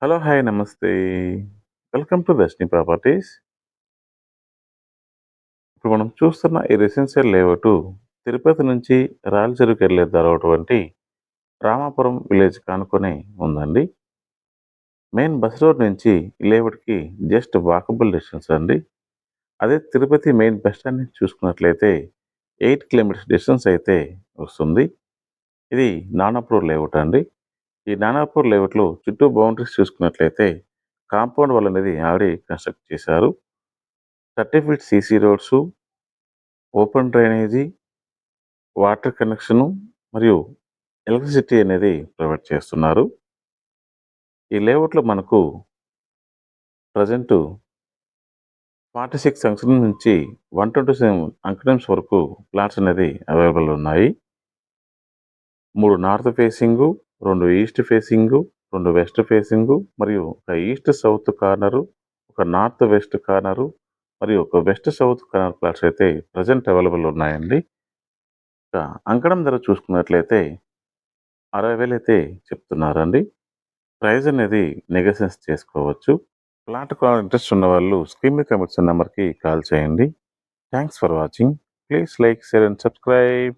Hello! Hi! నమస్తే. Welcome to Darshini properties. ఇప్పుడు మనం చూస్తున్న ఈ రెసిడెన్షియల్ లేఅవుటు తిరుపతి నుంచి రాయలసీమకెళ్ళే దారటువంటి రామాపురం విలేజ్‌కి ఆనుకొని ఉందండి. మెయిన్ బస్ రోడ్ నుంచి ఈ లేఅవుట్‌కి జస్ట్ వాకబుల్ డిస్టెన్స్ అండి. అదే తిరుపతి మెయిన్ బస్ స్టాండ్ నుంచి చూసుకున్నట్లయితే 8 కిలోమీటర్స్ డిస్టెన్స్ అయితే వస్తుంది. ఇది నానాపూర్ లేఅవుట్ అండి. ఈ నానాపూర్ లేఅవుట్‌లో చుట్టూ బౌండరీస్ చూసుకున్నట్లయితే కాంపౌండ్ వాల్ అనేది ఆల్రెడీ కన్‌స్ట్రక్ట్ చేశారు. 30 feet CC roads, open drainage, water connection మరియు ఎలక్ట్రిసిటీ అనేది ప్రొవైడ్ చేస్తున్నారు. ఈ లేఅవుట్‌లో మనకు ప్రెజెంటు 46 అంకణం నుంచి 127 అంకణమ్స్ వరకు ప్లాట్స్ అనేది అవైలబుల్ ఉన్నాయి. 3 north facing, 2 east facing, 2 west facing మరియు ఒక ఈస్ట్ సౌత్ కార్నరు, ఒక నార్త్ వెస్ట్ కార్నరు మరియు ఒక వెస్ట్ సౌత్ కార్నర్ ప్లాట్స్ అయితే ప్రెజెంట్ అవైలబుల్ ఉన్నాయండి. ఇక అంకణం ధర చూసుకున్నట్లయితే 60,000 అయితే చెప్తున్నారండి. ప్రైస్ అనేది నెగోషియేట్ చేసుకోవచ్చు. ప్లాట్ కొనాలని ఇంట్రెస్ట్ ఉన్నవాళ్ళు స్క్రీన్ మీద కనిపిస్తున్న నంబర్‌కి కాల్ చేయండి. Thanks for watching. Please like, share and subscribe.